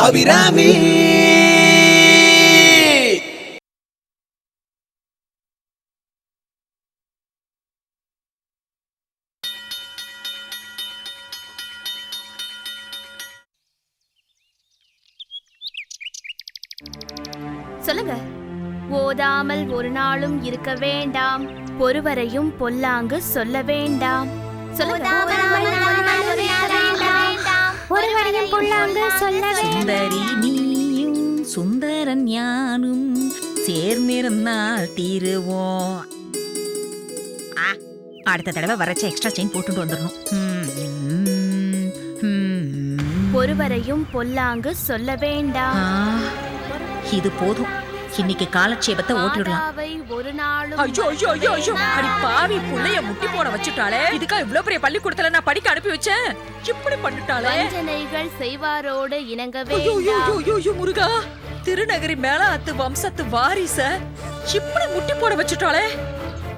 அபிராமி. சொல்லுங்க. ஓதாமல் ஒரு நாளும் இருக்க வேண்டாம், பொறுவரையும் பொல்லாங்கு சொல்ல வேண்டாம். சுந்தரி நீயும் சுந்தரன் ஞானும் சேர்ந்திருந்தால் தீருவோம். அடுத்த தடவை வரச்ச எக்ஸ்ட்ரா செயின் போட்டுட்டு வந்துடணும். பொறுவரையும் பொல்லாங்கு சொல்ல வேண்டாம். இது போதும், இன்னைக்கு காலட்சேபத்தை ஓட்டிடலாம். ஒரு நாளும் ஐயோ ஐயோ ஐயோ ஐயோ, அடி பாவி புள்ளைய முட்டி போட வச்சுட்டாளே. இதுக்கா இவ்ளோ பெரிய பள்ளிக்கூடத்துல நான் படிக்க அனுப்பி வச்சேன், இப்படி பண்ணிட்டாளே. வஞ்சனைகள் செய்வாரோடு இணங்க ஐயோ ஐயோ வேண்டாம். ஐயோ ஐயோ முருகா, திருநகரி மேல அத்து வம்சத்து வாரிச இப்படி முட்டி போட வச்சுட்டாளே.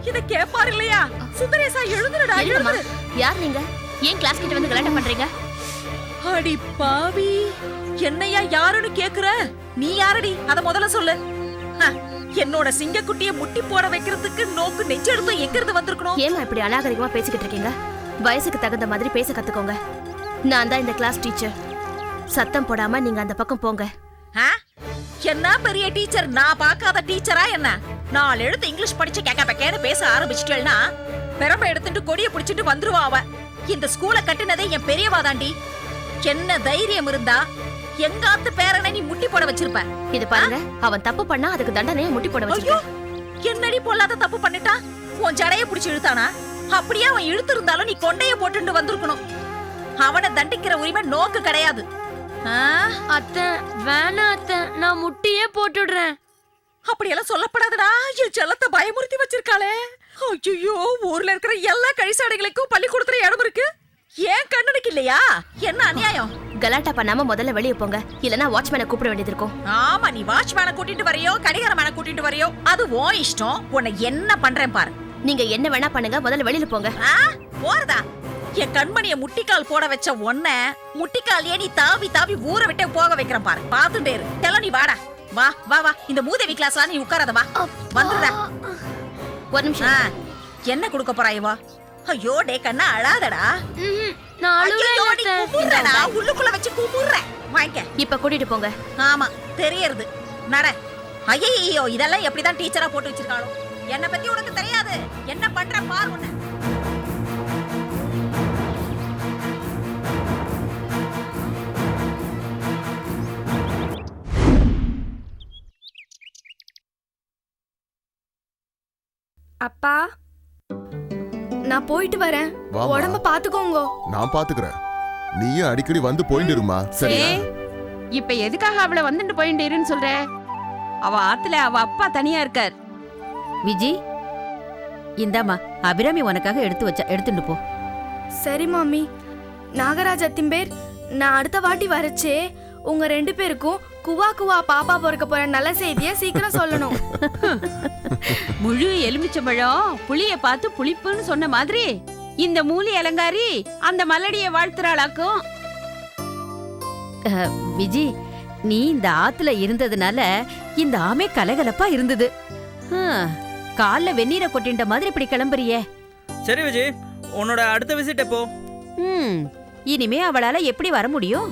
இத கேப்பாரு இல்லையா? சுந்தரேசா எழுந்துடா, என்னம்மா? எழுந்து. யார் நீங்க? ஏன் கிளாஸ் கிட்ட வந்து கலாட்டம் பண்றீங்க? அடி பாவி, என்னையா யாருன்னு கேக்குற? நீ யாரடி, அத முதல்ல சொல்லு. என்னோட சிங்கக்குட்டிய முட்டி போட வைக்கிறதுக்கு நோக்கு நெஞ்செடுத்து எங்க இருந்து வந்திருக்கணும்? ஏமா இப்படி அநாகரிகமா பேசிக்கிட்டு இருக்கீங்க? வயசுக்கு தகுந்த மாதிரி பேச கத்துக்கோங்க. நான் தான் இந்த கிளாஸ் டீச்சர். சத்தம் போடாம நீங்க அந்த பக்கம் போங்க. என்ன பெரிய டீச்சர், நான் பார்க்காத டீச்சரா என்ன? 4 எழுத்து இங்கிலீஷ் படிச்சு கேக்க பக்கேன்னு பேச ஆரம்பிச்சிட்டேன்னா பெரம்ப எடுத்துட்டு கொடிய பிடிச்சிட்டு வந்துருவா அவ. இந்த ஸ்கூல கட்டினதே என் பெரியவா தாண்டி. என்ன தைரியம் இருந்தா எங்காத்து பேரனை நீ முட்டி போட வச்சிருப்ப? இது பாருங்க, அவன் தப்பு பண்ணா அதுக்கு தண்டனையை முட்டி போட வச்சிருக்கேன். என்னடி பொல்லாத தப்பு பண்ணிட்டா? உன் ஜடைய பிடிச்சு இழுத்தானா? அப்படியே அவன் இழுத்து இருந்தாலும் நீ கொண்டைய போட்டுட்டு வந்திருக்கணும். அவனை தண்டிக்கிற உரிமை நோக்கு கிடையாது. அத்தை வேணா அத்தை, நான் முட்டியே போட்டுடுறேன். அப்படியெல்லாம் சொல்லப்படாதடா, என் செல்லத்தை பயமுறுத்தி வச்சிருக்காளே. ஐயோ, ஊர்ல இருக்கிற எல்லா கழிசாடைகளுக்கும் பள்ளிக்கூடத்துல இடம் இருக்கு, ஏன் கண்ணனுக்கு இல்லையா? என்ன அநியாயம்! கலாட்டா பண்ணாம முதல்ல வெளியே போங்க, இல்லனா வாட்ச்மேனை கூப்பிட வேண்டியது இருக்கும். ஆமா, நீ வாட்ச்மேனை கூட்டிட்டு வரையோ கடிகாரமான கூட்டிட்டு வரையோ அது உன் இஷ்டம். உன்னை என்ன பண்றேன் பாரு. நீங்க என்ன வேணா பண்ணுங்க, முதல்ல வெளியில போங்க. போறதா? என் கண்மணிய முட்டிக்கால் போட வச்ச ஒன்ன முட்டிக்காலையே நீ தாவி தாவி ஊற விட்டு போக வைக்கிறேன் பாரு. பாத்துட்டே இரு. தெல நீ வாடா, வா வா வா. இந்த மூதேவி கிளாஸ்ல நீ உட்காராத, வா வந்துடுறா. ஒரு நிமிஷம். என்ன கொடுக்க போறாயவா? ஐயோ டே கண்ணா, அழாதடா. உள்ளுக்குள்ள வச்சு குமுறேன், வாங்க. இப்ப கூட்டிட்டு போங்க. ஆமா தெரியறது, நட. ஐயோ, இதெல்லாம் எப்படிதான் டீச்சரா போட்டு வச்சிருக்காளோ? என்ன பத்தி உனக்கு தெரியாது, என்ன பண்ற பாரு உன்னை. அப்பா, நான் போயிட்டு வரேன். உடம்ப பாத்துக்கோங்க. நான் பாத்துக்கிறேன். நீயும் அடிக்கடி வந்து போயிட்டு இருமா, சரியா? இப்ப எதுக்காக அவளை வந்துட்டு போயிட்டு இருன்னு சொல்ற? அவ ஆத்துல அவ அப்பா தனியா இருக்கார். விஜி, இந்தாமா அபிராமி உனக்காக எடுத்துட்டு போ. சரி மாமி. நாகராஜ் அத்திம்பேர், நான் அடுத்த வாட்டி வரச்சே உங்க 2 பேருக்கும் குவா குவா பாப்பா பிறக்க போற நல்ல செய்திய சீக்கிரம் சொல்லணும். முழு எலுமிச்சம்பழம் புளிய பார்த்து புளிப்புன்னு சொன்ன மாதிரி இந்த மூலி அலங்காரி அந்த மல்லடிய வாழ்த்துறாளாக்கும். விஜி, நீ இந்த ஆத்துல இருந்ததுனால இந்த ஆமை கலகலப்பா இருந்தது. கால்ல வெந்நீரை கொட்டின்ற மாதிரி இப்படி கிளம்புறியே. சரி விஜய், உன்னோட அடுத்த விசிட் எப்போ? இனிமே அவளால எப்படி வர முடியும்?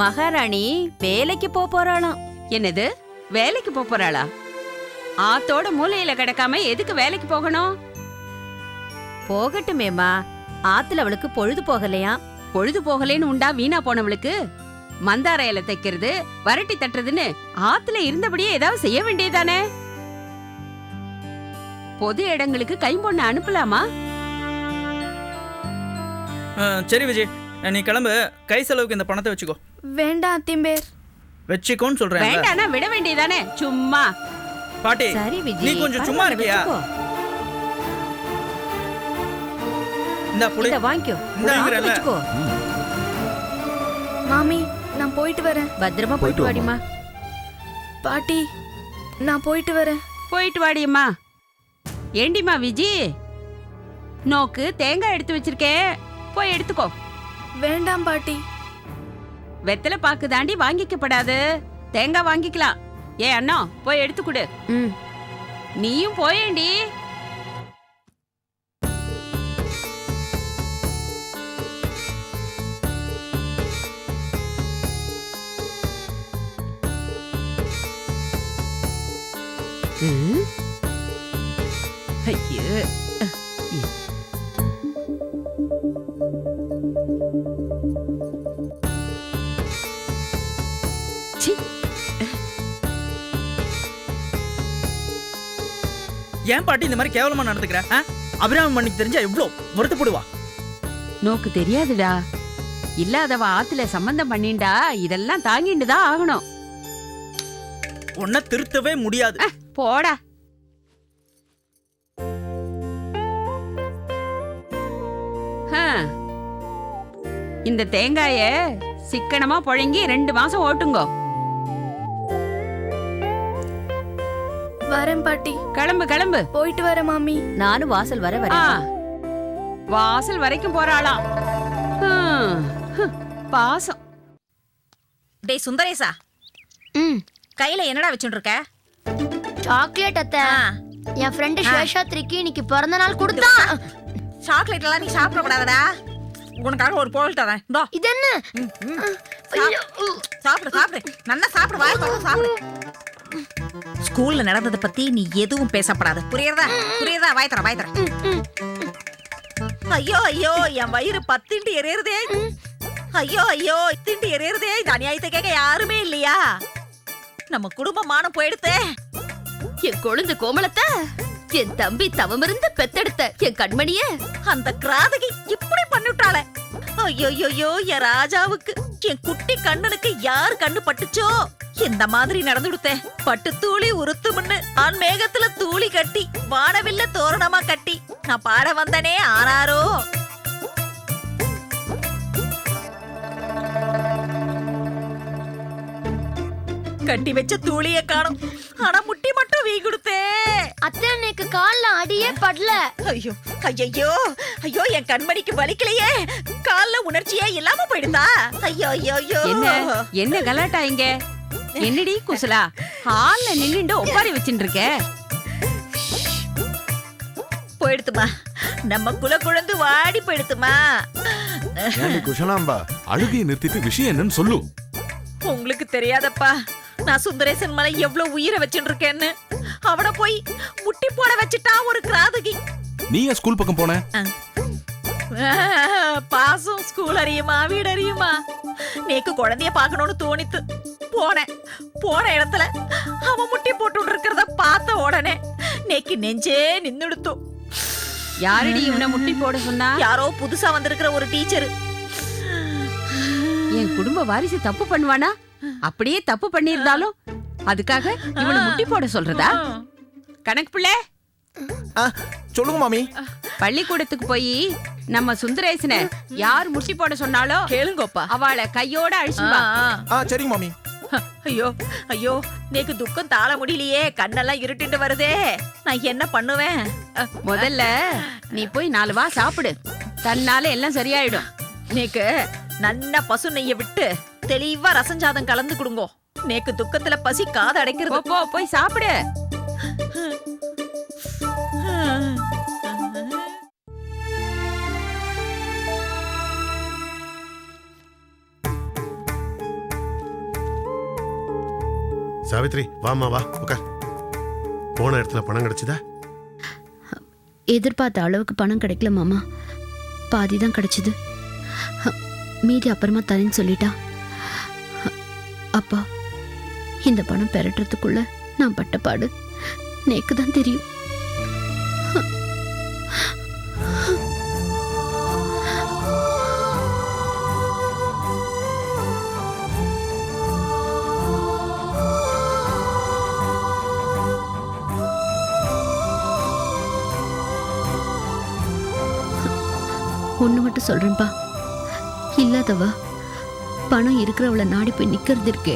மகாராணி வேலைக்கு போறாளாம். என்னது, வேலைக்கு போறாளா? ஆத்தோட மூலையில கிடக்காம எதுக்கு வேலைக்கு போகணும்? போகட்டுமேமா, ஆத்துல அவளுக்கு பொழுது போகலையா? பொழுது போகலேன்னு உண்டா வீணா போனவளுக்கு? மந்தார இலை தைக்கிறது, வரட்டி தட்டுறதுன்னு ஆத்துல இருந்தபடியே ஏதாவது செய்ய வேண்டியதானே? பொது இடங்களுக்கு கைம்பொண்ண அனுப்பலாமா? சரி விஜய், நீ கிளம்பு. கை செலவுக்கு இந்த பணத்தை வச்சுக்கோ. வேண்டாம் அத்திம்பேர். வச்சுக்கோன்னு சொல்றேன். வேண்டானா விட வேண்டியதானே சும்மா. பாட்டி, சரி விஜய், நீ கொஞ்சம் சும்மா இருக்கியா? இந்த புளி வாங்கிக்கோ. மாமி, நான் போயிட்டு வரேன். பத்திரமா போயிட்டு வாடிமா. பாட்டி, நான் போயிட்டு வரேன். போயிட்டு வாடியம்மா. ஏண்டிமா விஜி, நோக்கு தேங்காய் எடுத்து வச்சிருக்கேன், போய் எடுத்துக்கோ. வேண்டாம் பாட்டி. வெத்தலை பாக்கு தாண்டி வாங்கிக்கப்படாது. தேங்காய் வாங்கிக்கலாம். ஏ அண்ணா போய் எடுத்து கொடு. ம். நீயும் போயேண்டி. ம். ஐயோ. சி. ஏன் பாட்டி இந்த மாதிரி கேவலமா நடந்துக்கிற? அபிராமி மண்ணிக்கு தெரிஞ்சா எவ்வளோ வருத்தப்படுவா. நோக்கு தெரியாதுடா. இல்லாதவ ஆத்துல சம்பந்தம் பண்ணிண்டா இதெல்லாம் தாங்கிட்டு தான் ஆகணும். உன்னை திருத்தவே முடியாது. போடா. இந்த தேங்காய சிக்கனமா புழங்கி 2 மாசம் ஓட்டுங்கோ. வரேன் பாட்டி. கிளம்பு கிளம்பு. போயிட்டு வரேன் மாமி. நானும் வாசல் வர ஆ, வரேன். வாசல் வரைக்கும் போறாளாம். பாசம். டேய் சுந்தரேசா, கையில என்னடா வச்சுட்டு இருக்க? சாக்லேட் அத்தை. ஆ, என் ஃப்ரெண்ட் சேஷாத்ரிக்கு இன்னைக்கு பிறந்த நாள் கொடுத்தா. சாக்லேட் எல்லாம் நீ சாப்பிட கூடாதடா. உனக்காக ஒரு பொருள் தரேன். இந்தா. இது என்ன? சாப்பிடு சாப்பிடு, நல்லா சாப்பிடு, வாய் திறந்து சாப்பிடு. ஸ்கூல்ல நடந்தத பத்தி நீ எதுவும் பேசப்படாது. புரியுறதா? புரியுறதா? வாய் தர வாய் தர. ஐயோ ஐயோ, என் வயிறு பத்திண்டு எரியறதே. ஐயோ ஐயோ, திண்டு எரியறதே. இந்த அநியாயத்தை கேட்க யாருமே இல்லையா? நம்ம குடும்பமானம் போயிடுத்தே. என் கொழுந்து கோமலத்தை என் தம்பி தவமிருந்து பெத்தெடுத்த என் கண்மணிய அந்த கிராதகி இப்படி பண்ணிட்டாளே. ஐயோ, என் ராஜாவுக்கு, என் குட்டி கண்ணனுக்கு யார் கண்ணு பட்டுச்சோ இந்த மாதிரி நடந்துடுத்தே. பட்டு தூளி உருத்து முன்னு ஆண் மேகத்துல தூளி கட்டி வானவில்ல தோரணமா கட்டி நான் பாட வந்தனே ஆனாரோ. கட்டி வச்ச தூளிய காணும். ஆனா முட்டி மட்டும் வீ கொடுத்தே. அத்தை எனக்கு கால்ல அடியே படல. ஐயோ ஐயோ ஐயோ, என் கண்மணிக்கு வலிக்கலையே. கால்ல உணர்ச்சியே இல்லாம போயிடுதா? ஐயோ ஐயோ. என்ன கலாட்டா இங்க? என்னடி குசலா ஹால்ல நின்னுண்டு ஒப்பாரி வச்சுட்டு இருக்க? போயிடுத்துமா, நம்ம குல குழந்து வாடி போயிடுத்துமா. குஷலாம்பா, அழுகையை நிறுத்திட்டு விஷயம் என்னன்னு சொல்லு. உங்களுக்கு தெரியாதப்பா, நான் சுந்தரேசன் மேல எவ்வளவு உயிரை வச்சுட்டு இருக்கேன்னு. அவனை போய் முட்டி போட வச்சுட்டா ஒரு கிராதகி. நீ ஏன் ஸ்கூல் பக்கம் போன? பாசம் ஸ்கூல் அறியுமா வீடு அறியுமா? நேக்கு குழந்தைய பாக்கணும்னு தோணித்து போனேன். போன இடத்துல அவன் முட்டி போட்டு இருக்கிறத பார்த்த உடனே நேக்கு நெஞ்சே நின்னுடுத்தோம். யாரடி இவனை முட்டி போட சொன்னா? யாரோ புதுசா வந்திருக்கிற ஒரு டீச்சர். என் குடும்ப வாரிசு தப்பு பண்ணுவானா? அப்படியே தப்பு பண்ணியிருந்தாலும் அதுக்காக இவனை முட்டி போட சொல்றதா? கணக்கு பிள்ளை, சொல்லுங்க மாமி. பள்ளிக்கூடத்துக்கு போய் நம்ம சுந்தரேசனை யார் முட்டி போட சொன்னாலோ கேளுங்கப்பா, அவளை கையோட அழிச்சுவா. சரிங்க மாமி. ஐயோ ஐயோ, நேக்கு துக்கம் தாழ முடியலையே. கண்ணெல்லாம் இருட்டுட்டு வருதே. நான் என்ன பண்ணுவேன்? முதல்ல நீ போய் 4 வா சாப்பிடு. தன்னால எல்லாம் சரியாயிடும். நேக்கு நன்னா பசு நெய்ய விட்டு தெளிவா ரசஞ்சாதம் கலந்து கொடுங்கோ. நேக்கு துக்கத்துல பசி காது அடைக்கிறது. போ போய் சாப்பிடு. சாவித்ரி, வாமா வா உட்கார். போன இடத்துல பணம் கிடைச்சதா? எதிர்பார்த்த அளவுக்கு பணம் கிடைக்கல மாமா. பாதி தான் கிடைச்சது. மீதி அப்புறமா தரேன்னு சொல்லிட்டா. அப்பா, இந்த பணம் பெறட்டுறதுக்குள்ள நான் பட்ட பாடு நேக்கு தான் தெரியும். ஒன்று மட்டும் சொல்றேன்பா, இல்லாதவ பணம் இருக்கிறவளை நாடி போய் நிக்கிறது இருக்கே,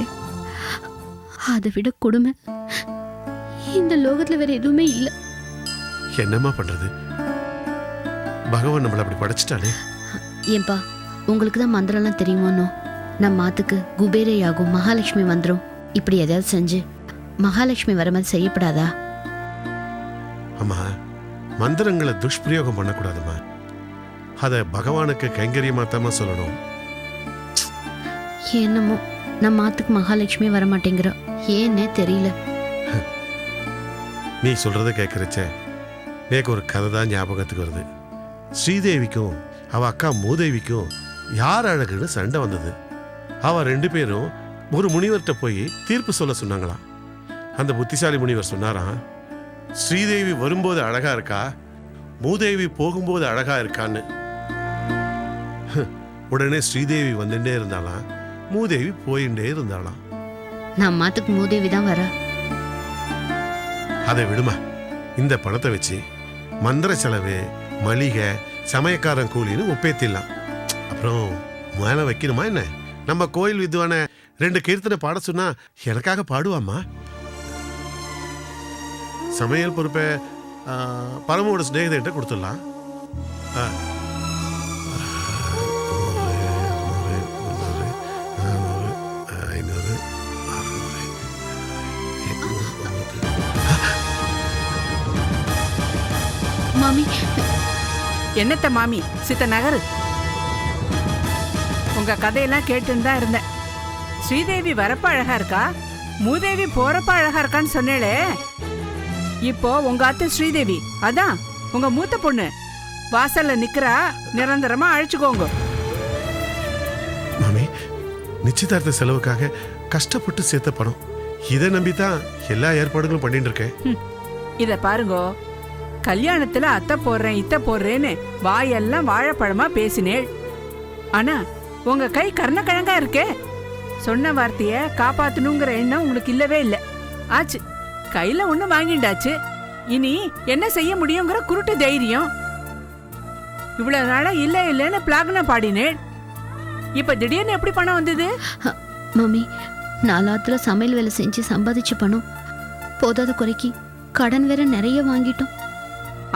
அதை விட கொடுமை இந்த லோகத்துல வேற எதுவுமே இல்ல. என்னம்மா பண்றது? பகவான் நம்மள அப்படி படைச்சிட்டானே. ஏன்பா, உங்களுக்கு தான் மந்திரம்லாம் தெரியுமோனோ? நம்ம மாத்துக்கு குபேரையாகும் மகாலட்சுமி வந்துரும். இப்படி ஏதாவது செஞ்சு மகாலட்சுமி வர மாதிரி செய்யப்படாதா? அம்மா, மந்திரங்களை துஷ்பிரயோகம் பண்ணக்கூடாதுமா. அத பகவானுக்கு கைங்கரியமாத்தாம சொல்லணும். என்னமோ நம்ம மாத்துக்கு மகாலட்சுமி வர மாட்டேங்கிற, ஏன்னே தெரியல. நீ சொல்றத கேட்கறச்ச எனக்கு ஒரு கதை தான் ஞாபகத்துக்கு வருது. ஸ்ரீதேவிக்கும் அவ அக்கா மூதேவிக்கும் யார் அழகுன்னு சண்டை வந்தது. அவ 2 பேரும் ஒரு முனிவர்கிட்ட போய் தீர்ப்பு சொல்ல சொன்னாங்களாம். அந்த புத்திசாலி முனிவர் சொன்னாராம், ஸ்ரீதேவி வரும்போது அழகா இருக்கா, மூதேவி போகும்போது அழகா இருக்கான்னு. உடனே ஸ்ரீதேவி வந்துட்டே இருந்தாலாம், மூதேவி போயிட்டே இருந்தாலாம். நம்ம மாத்துக்கு மூதேவி தான் வர. அதை விடுமா, இந்த பணத்தை வச்சு மந்திர செலவு, மளிகை, சமயக்காரன் கூலின்னு ஒப்பேத்திடலாம். அப்புறம் மேல வைக்கணுமா என்ன? நம்ம கோயில் வித்வான 2 கீர்த்தனை பாட சொன்னா எனக்காக பாடுவாமா? சமையல் பொறுப்பை பரமோட ஸ்நேகிதர்கிட்ட கொடுத்துடலாம். மாமி, என்னத்த மாமி, சித்த நகரு. உங்க கதையெல்லாம் கேட்டுன்னு தான் இருந்தேன். ஸ்ரீதேவி வரப்ப அழகா இருக்கா, மூதேவி போறப்ப அழகா இருக்கான்னு சொன்னேளே. இப்போ உங்க அத்தை ஸ்ரீதேவி, அதான் உங்க மூத்த பொண்ணு, வாசல்ல நிக்கிறா. நிரந்தரமா அழைச்சுக்கோங்க. மாமி, நிச்சயதார்த்த செலவுக்காக கஷ்டப்பட்டு சேர்த்த பணம். இதை நம்பித்தான் எல்லா ஏற்பாடுகளும் பண்ணிட்டு இருக்கேன். இத பாருங்க, கல்யாணத்துல அத்தை போடுறேன் இத்த போடுறேன்னு வாயெல்லாம் வாழைப்பழமா பேசினேள். ஆனா உங்க கை கர்ணக்கிழங்கா இருக்கே. சொன்ன வார்த்தைய காப்பாத்தணுங்கிற எண்ணம் உங்களுக்கு இல்லவே இல்லை. ஆச்சு, கையில ஒண்ணு வாங்கிண்டாச்சு. இனி என்ன செய்ய முடியுங்கிற குருட்டு தைரியம். இவ்வளவு நாளா இல்ல இல்லன்னு பிளாக்னா பாடினேள். இப்ப திடீர்னு எப்படி பணம் வந்தது? மாமி, நாலாத்துல சமையல் வேலை செஞ்சு சம்பாதிச்ச பணம் போதாத குறைக்கு கடன் வேற நிறைய வாங்கிட்டோம்.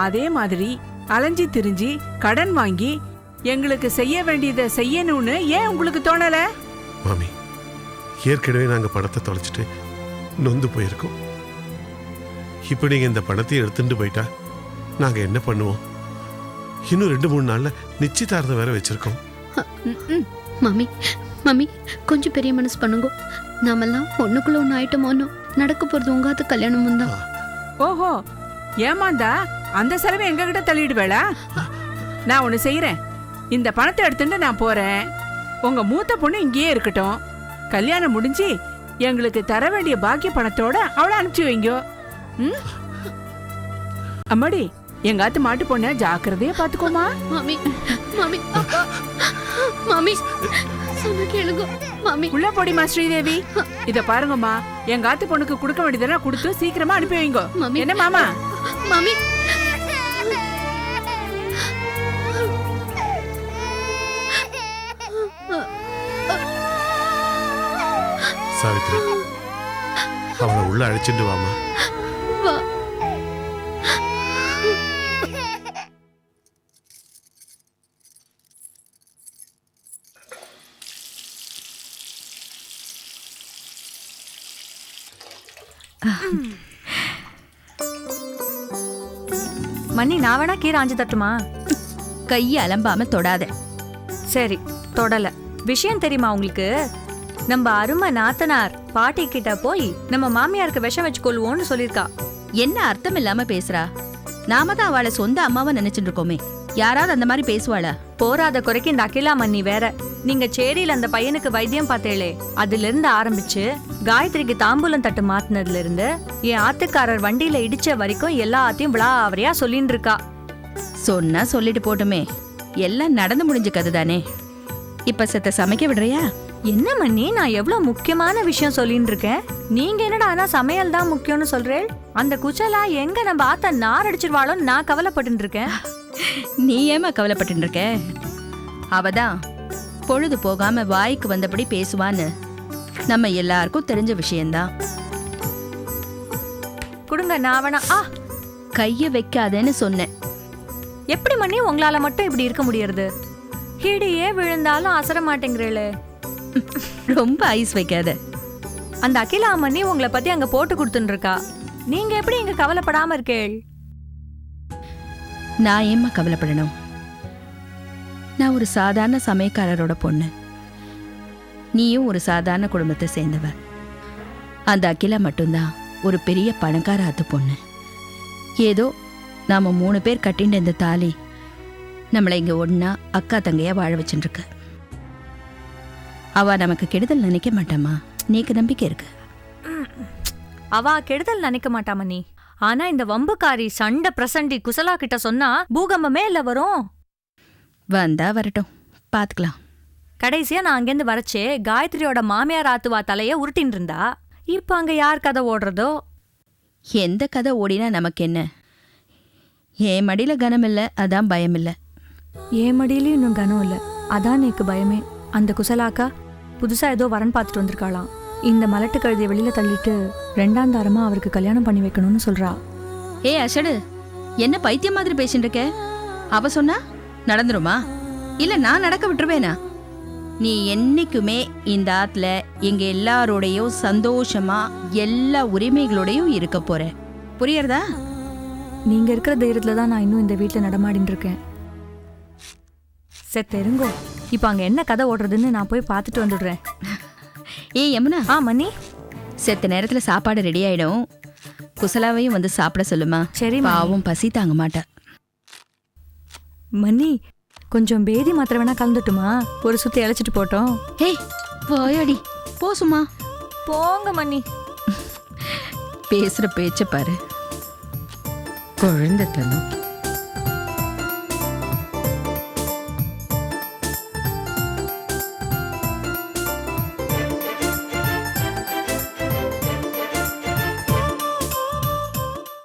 அதே மாதிரி அலைஞ்சி திரிஞ்சு கடன் வாங்கி எங்களுக்கு செய்ய வேண்டியதை செய்யணும்னு ஏன் உங்களுக்கு தோணல? மாமி, ஏற்கனவே நாங்க பணத்தை தொலைச்சிட்டு நொந்து போயிருக்கோம். இப்ப நீங்க இந்த பணத்தை எடுத்துட்டு போயிட்டா நாங்க என்ன பண்ணுவோம்? இன்னும் 2-3 நாள்ல நிச்சயதார்த்தம் வேற வச்சிருக்கோம். மாமி, மாமி, கொஞ்சம் பெரிய மனசு பண்ணுங்க. நாமெல்லாம் ஒண்ணுக்குள்ள ஒண்ணு ஆயிட்டோமோன்னு. நடக்க போறது உங்காத்து கல்யாணமும் தான். ஓஹோ, ஏமாந்தா அந்த செலவை எங்க கிட்ட தள்ளிடுவேளா? நான் ஒண்ணு செய்யறேன். இந்த பணத்தை எடுத்துட்டு நான் போறேன். உங்க மூத்த பொண்ணு இங்கேயே இருக்கட்டும். கல்யாணம் முடிஞ்சு எங்களுக்கு தர வேண்டிய பாக்கிய பணத்தோட அவளை அனுப்பிச்சு வைங்க. அம்மாடி, எங்காத்து மாட்டு பொண்ண ஜாக்கிரதையா பாத்துக்கோமா. மாமி, மாமி, மாமி, சொன்ன கேளுங்க மாமி. உள்ள போடிமா ஸ்ரீதேவி. இத பாருங்கம்மா, எங்காத்து பொண்ணுக்கு கொடுக்க வேண்டியதெல்லாம் கொடுத்து சீக்கிரமா அனுப்பி வைங்க. என்ன மாமா? மாமி, சாவித்ரி, அவளை உள்ள அழைச்சிட்டு வாமா. வா. மண்ணி, நான் வேணா கீரை ஆஞ்சு தட்டுமா? கையை அலம்பாம தொடாத. சரி, தொடல. விஷயம் தெரியுமா உங்களுக்கு? நம்ம அருமை நாத்தனார் பாட்டி கிட்ட போய் நம்ம மாமியாருக்கு விஷம் வச்சு கொள்வோம்னு சொல்லிருக்கா. என்ன அர்த்தம் இல்லாம பேசுறா? நாம தான் அவளை சொந்த அம்மாவை நினைச்சிட்டு இருக்கோமே. யாராவது அந்த மாதிரி பேசுவாளா? போராத குறைக்கு இந்த அகிலா மண்ணி வேற. நீங்க சேரியில அந்த பையனுக்கு வைத்தியம் பார்த்தேளே, அதுல இருந்து ஆரம்பிச்சு காயத்ரிக்கு தாம்பூலம் தட்டு மாத்தினதுல இருந்து என் ஆத்துக்காரர் வண்டியில இடிச்ச வரைக்கும் எல்லாத்தையும் விழாவறியா சொல்லிட்டு இருக்கா. சொன்னா சொல்லிட்டு போட்டுமே, எல்லாம் நடந்து முடிஞ்ச கதை தானே. இப்ப செத்த சமைக்க விடுறியா? என்ன மண்ணி, நான் எவ்வளவு முக்கியமான விஷயம் சொல்லிட்டு இருக்கேன். நீங்க என்னடா ஆனா சமையல் தான் முக்கியம்னு சொல்றேன். அந்த குச்சலா எங்க நம்ம ஆத்த நார் அடிச்சிருவாளோன்னு நான் கவலைப்பட்டு இருக்கேன். நீ ஏமா கவலைப்பட்டு இருக்க? அவதான் பொழுது போகாம வாய்க்கு வந்தபடி பேசுவான்னு நம்ம எல்லாருக்கும் தெரிஞ்ச விஷயம்தான். குடுங்க, நான் வேணா. கைய வைக்காதேன்னு சொன்னேன். எப்படி மண்ணி உங்களால மட்டும் இப்படி இருக்க முடியறது? ஹிடியே விழுந்தாலும் அசர மாட்டேங்கிறேளே. ரொம்ப ஐஸ் வைக்காத. அந்த அகிலா அம்மனி உங்களை பத்தி அங்க போட்டு கொடுத்துட்டு இருக்கா. நீங்க எப்படி இங்க கவலைப்படாம இருக்கேள்? நான் ஏம்மா கவலைப்படணும்? நான் ஒரு சாதாரண சமயக்காரரோட பொண்ணு. நீயும் ஒரு சாதாரண குடும்பத்தை சேர்ந்தவ. அந்த அகிலா மட்டும்தான் ஒரு பெரிய பணக்கார ஆத்து பொண்ணு. ஏதோ நாம 3 பேர் கட்டின்ற இந்த தாலி நம்மளை இங்க ஒண்ணா அக்கா தங்கையா வாழ வச்சுருக்கு. அவ நமக்கு கெடுதல் நினைக்க மாட்டாமா? நீக்கு நம்பிக்கை இருக்கு? அவ கெடுதல் நினைக்க மாட்டாம நீ. ஆனா இந்த வம்புக்காரி சண்டை பிரசண்டி குசலா கிட்ட சொன்னா பூகம்பமே இல்ல வரும். வந்தா வரட்டும், பாத்துக்கலாம். கடைசியா நான் அங்கேருந்து வரச்சே காயத்ரியோட மாமியார் ஆத்துவா தலைய உருட்டின்னு இருந்தா. இப்ப அங்க யார் கதை ஓடுறதோ? எந்த கதை ஓடினா நமக்கு என்ன? என் மடியில கனம் இல்லை, அதான் பயம் இல்லை. ஏன் மடியிலயும் இன்னும் கனம் இல்ல, அதான் எனக்கு பயமே. அந்த குசலாக்கா புதுசா ஏதோ வரன் பார்த்துட்டு வந்திருக்காளாம். இந்த மலட்டு கழுதியை வெளியில தள்ளிட்டு 2ஆம் தாரமா அவருக்கு கல்யாணம் பண்ணி வைக்கணும்னு சொல்றா. ஏ அஷடு, என்ன பைத்தியம் மாதிரி பேசிட்டு இருக்க? அவ சொன்னா நடந்துருமா? இல்ல நான் நடக்க விட்டுருவேனா? நீ என்னைக்குமே இந்த ஆத்துல எங்க எல்லாரோடையும் சந்தோஷமா எல்லா உரிமைகளோடையும் இருக்க போற. புரியறதா? நீங்க இருக்கிற தைரியத்துல தான் நான் இன்னும் இந்த வீட்டுல நடமாடின்னு இருக்கேன். தெரிங்கோ, இப்ப அங்க என்ன கதை ஓடுறதுன்னு நான் போய் பார்த்துட்டு வந்துடுறேன். ஏய் யமுனா. மணி, செத்த நேரத்துல சாப்பாடு ரெடி ஆயிடும். குசலாவையும் வந்து சாப்பிட சொல்லுமா. சரி. பாவும் பசி தாங்க மாட்டா. மணி, கொஞ்சம் பேதி மாத்திரை வேணா கலந்துட்டுமா? ஒரு சுத்தி இழைச்சிட்டு போட்டோம். ஏய் போயடி, போ சும்மா. போங்க மணி. பேசுற பேச்ச பாரு, குழந்தை தனம்.